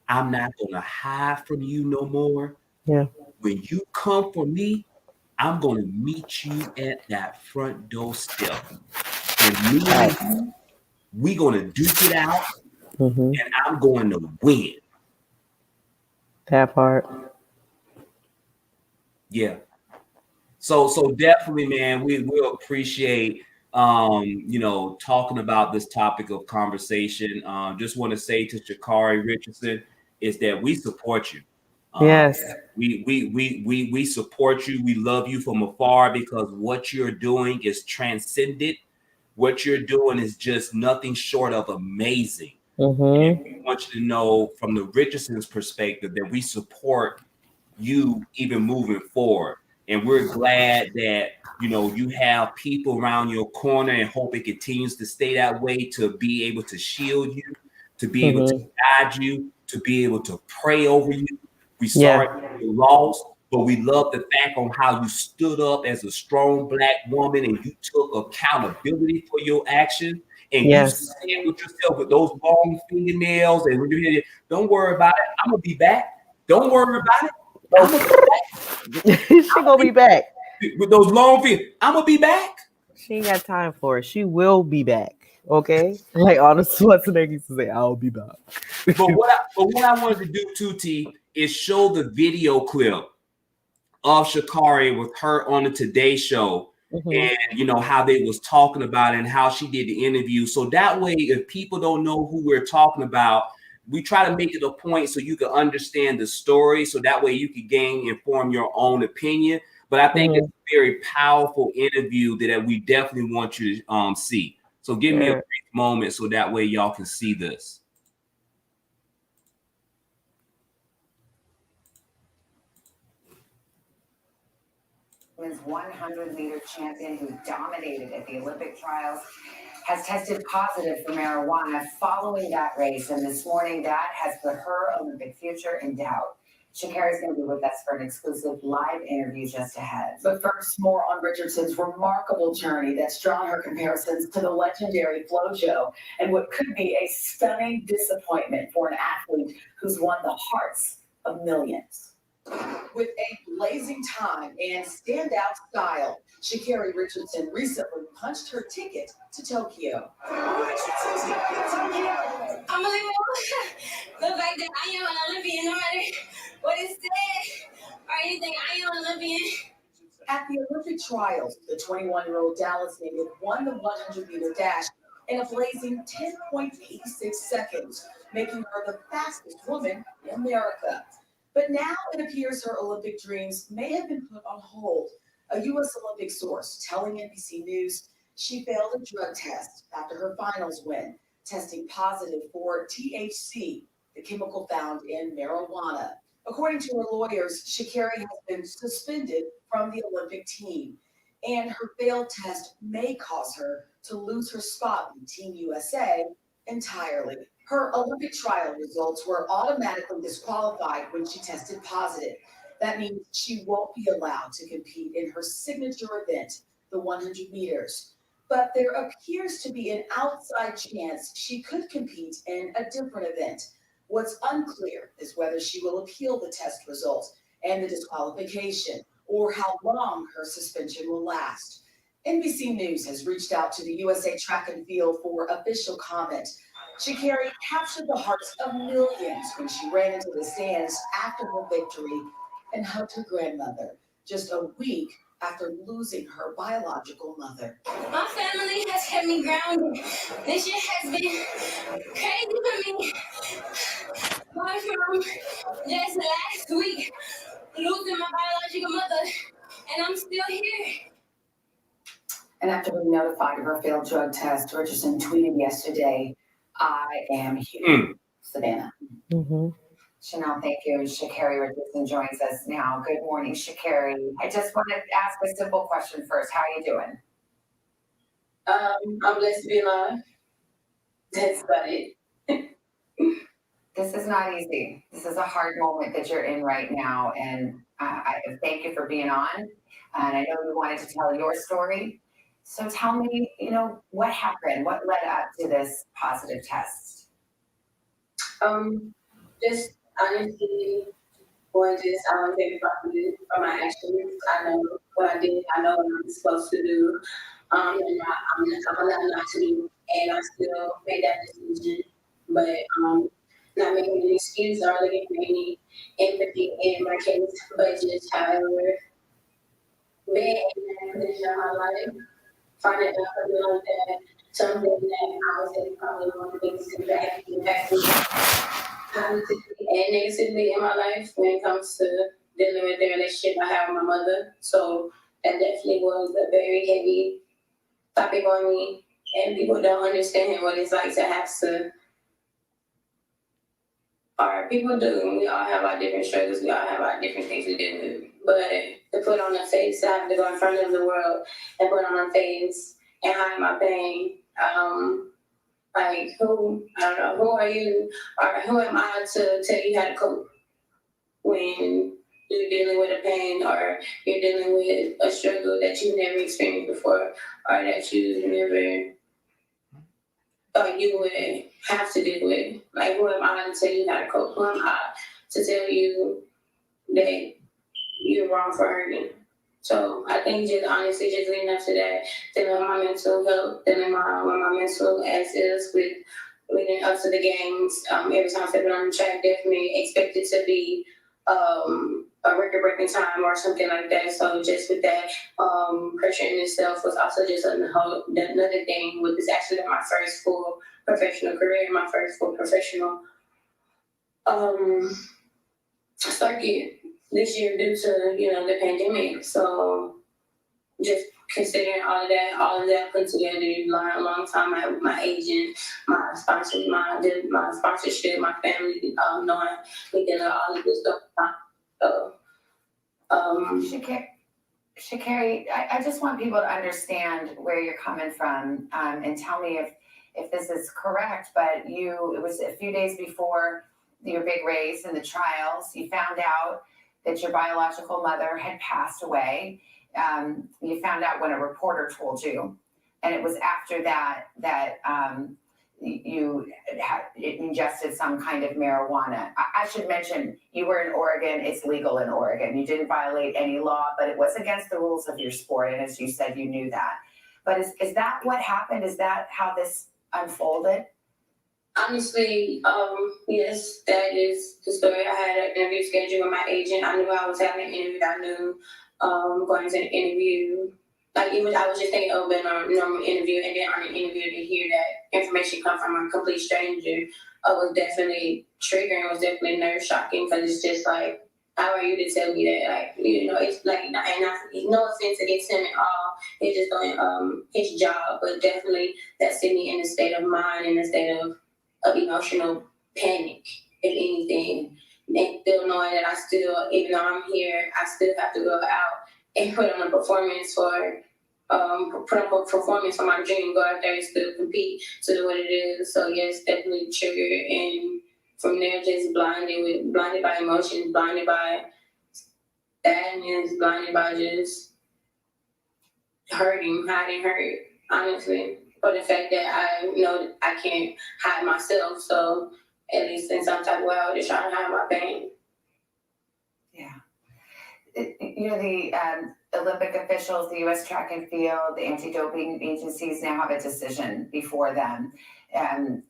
I'm not going to hide from you no more. Yeah. When you come for me, I'm going to meet you at that front door step. And me and you, we're going to duke it out, and I'm going to win. That part. Yeah. So definitely, man, we will appreciate talking about this topic of conversation. Just want to say to Shacarri Richardson is that we support you. Um, Yes. we support you. We love you from afar because what you're doing is transcendent. What you're doing is just nothing short of amazing. And we want you to know from the Richardson's perspective that we support you even moving forward. And we're glad that you have people around your corner and hope it continues to stay that way to be able to shield you, to be able to guide you, to be able to pray over you. We sorry you lost, but we love the fact on how you stood up as a strong Black woman and you took accountability for your actions. And you Yes. said with yourself with those long fingernails, and when you hear, don't worry about it, I'm gonna be back. Don't worry about it. I'm gonna be back. She gonna be back. With those long feet. I'm gonna be back. She ain't got time for it. She will be back. Okay? Like Arnold Schwarzenegger used to say, I'll be back. But what I wanted to do too, T, is show the video clip of Sha'Carri with her on the Today Show. And how they was talking about it and how she did the interview. So that way, if people don't know who we're talking about, we try to make it a point so you can understand the story. So that way you can inform your own opinion. But I think it's a very powerful interview that we definitely want you to see. So give me a brief moment so that way y'all can see this. Women's 100-meter champion who dominated at the Olympic trials has tested positive for marijuana following that race. And this morning, that has put her Olympic future in doubt. Sha'Carri's going to be with us for an exclusive live interview just ahead. But first, more on Richardson's remarkable journey that's drawn her comparisons to the legendary FloJo and what could be a stunning disappointment for an athlete who's won the hearts of millions. With a blazing time and standout style, Sha'Carri Richardson recently punched her ticket to Tokyo. Unbelievable. The fact that I am an Olympian, no matter what is said or anything, I am an Olympian. At the Olympic trials, the 21-year-old Dallas native won the 100-meter dash in a blazing 10.86 seconds, making her the fastest woman in America. But now it appears her Olympic dreams may have been put on hold. A U.S. Olympic source telling NBC News she failed a drug test after her finals win, testing positive for THC, the chemical found in marijuana. According to her lawyers, Sha'Carri has been suspended from the Olympic team, and her failed test may cause her to lose her spot in Team USA entirely. Her Olympic trial results were automatically disqualified when she tested positive. That means she won't be allowed to compete in her signature event, the 100 meters. But there appears to be an outside chance she could compete in a different event. What's unclear is whether she will appeal the test results and the disqualification, or how long her suspension will last. NBC News has reached out to the USA Track and Field for official comment. Sha'Carri captured the hearts of millions when she ran into the stands after her victory and hugged her grandmother just a week after losing her biological mother. My family has kept me grounded. This year has been crazy for me. Going from just last week losing my biological mother, and I'm still here. And after being notified of her failed drug test, Richardson tweeted yesterday, "I am here." Savannah. Mm-hmm. Chanel, thank you. Sha'Carri Richardson joins us now. Good morning, Sha'Carri. I just want to ask a simple question first. How are you doing? I'm blessed to be alive. That's about it. This is not easy. This is a hard moment that you're in right now. And I thank you for being on. And I know you wanted to tell your story. So tell me, what happened? What led up to this positive test? Just honestly, going just take responsibility for my actions. I know what I did. I know what I'm supposed to do. And I'm allowed not to do, and I still made that decision. But not making an excuse or looking for any empathy in my case, but just however being in that position of my life, finding out something like that, something that I would say probably one of the biggest things that impacted me positively and negatively in my life when it comes to dealing with the relationship I have with my mother. So that definitely was a very heavy topic on me, and people don't understand what it's like to have to. Or people do. We all have our different struggles. We all have our different things we deal with. But to put on a face, to have to go in front of the world and put on a face and hide my pain. Like who? I don't know. Who are you? Or who am I to tell you how to cope when you're dealing with a pain or you're dealing with a struggle that you've never experienced before or that you never thought you would have to deal with? Like, who am I to tell you how to cope? Who am I to tell you that you're wrong for hurting? So I think just honestly, just leading up to that, dealing with my mental health, dealing with my mental as is with leading up to the games. Every time I step on the track, definitely expect it to be a record-breaking time or something like that. So just with that, pressure in itself was also just another thing. With this actually my first full professional career, my first full professional circuit this year due to the pandemic. So just considering all of that put together, learn a long time. My agent, my sponsor, my sponsorship, my family, knowing we did all of this stuff. So, Sha'Carri, I just want people to understand where you're coming from, and tell me if this is correct. But it was a few days before your big race and the trials, you found out that your biological mother had passed away. You found out when a reporter told you, and it was after that you ingested some kind of marijuana. I should mention you were in Oregon. It's legal in Oregon. You didn't violate any law, but it was against the rules of your sport. And as you said, you knew that. But is that what happened? Is that how this unfolded? Honestly, yes, that is the story. I had an interview scheduled with my agent. I knew I was having an interview. I knew going to the interview. I was just thinking of a normal interview, and then on the interview to hear that information come from a complete stranger was definitely triggering. It was definitely nerve shocking because it's just like, how are you to tell me that? Like, it's like, and no offense against him at all. He's just doing his job, but definitely that sent me in a state of mind, in a state of emotional panic, if anything. And still knowing that I still, even though I'm here, I still have to go out and put on a performance for my dream, go out there and still compete to do what it is. So yes, definitely triggered, and from there just blinded by emotions, blinded by sadness, blinded by just hiding hurt, honestly. For the fact that I know that I can't hide myself, so at least in some type of way, I was just trying to hide my pain. Yeah. The Olympic officials, the U.S. track and field, the anti-doping agencies now have a decision before them.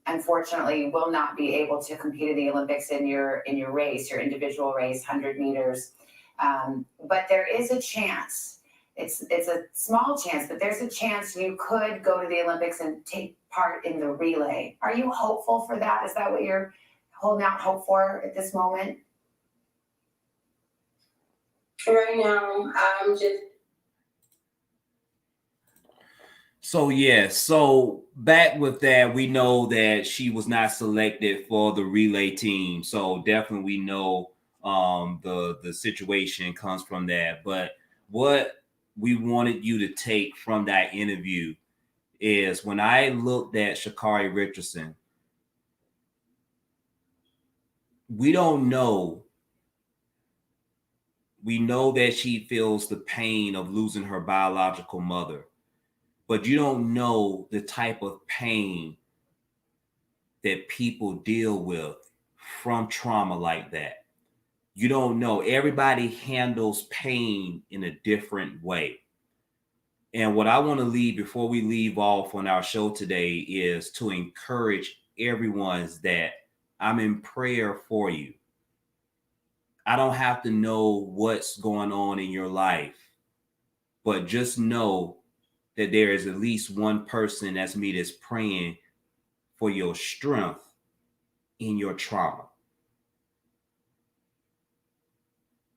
unfortunately will not be able to compete in the Olympics in your race, your individual race, 100 meters. But there is a chance. It's a small chance, but there's a chance you could go to the Olympics and take part in the relay. Are you hopeful for that? Is that what you're holding out hope for at this moment? Right now, I'm just. So yes, so back with that, we know that she was not selected for the relay team. So definitely we know the situation comes from that. But what we wanted you to take from that interview is when I looked at Shacarri Richardson, we don't know. We know that she feels the pain of losing her biological mother, but you don't know the type of pain that people deal with from trauma like that. You don't know. Everybody handles pain in a different way. And what I want to leave before we leave off on our show today is to encourage everyone that I'm in prayer for you. I don't have to know what's going on in your life, but just know that there is at least one person that's me that's praying for your strength in your trauma.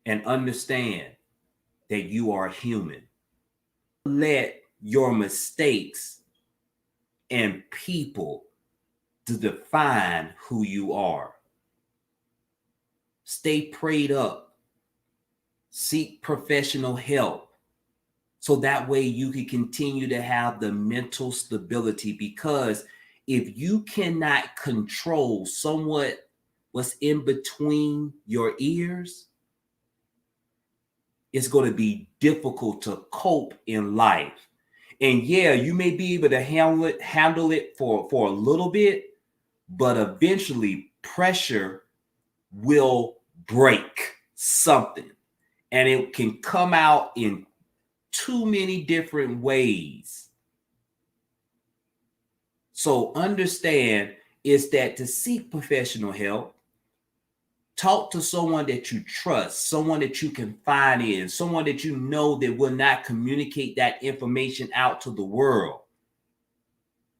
And understand that you are human. Let your mistakes and people to define who you are. Stay prayed up. Seek professional help. So that way you can continue to have the mental stability, because if you cannot control somewhat what's in between your ears, it's going to be difficult to cope in life. And yeah, you may be able to handle it for a little bit, but eventually pressure will break something. And it can come out in too many different ways. So understand is that to seek professional help, talk to someone that you trust, someone that you can find in, someone that you know that will not communicate that information out to the world.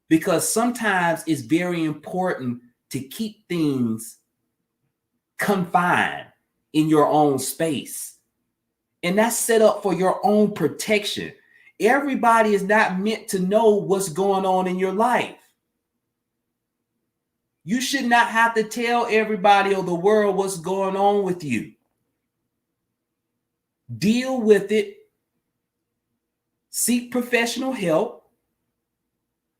Because sometimes it's very important to keep things confined in your own space. And that's set up for your own protection. Everybody is not meant to know what's going on in your life. You should not have to tell everybody or the world what's going on with you. Deal with it. Seek professional help.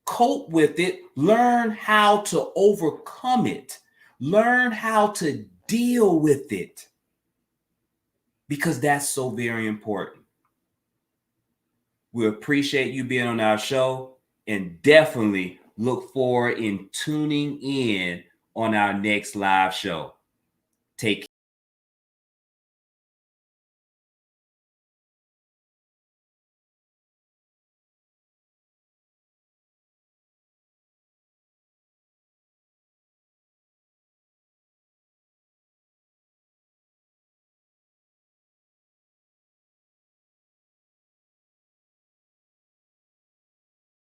Cope with it. Learn how to overcome it. Learn how to deal with it. Because that's so very important. We appreciate you being on our show, and definitely look forward in tuning in on our next live show. Take care.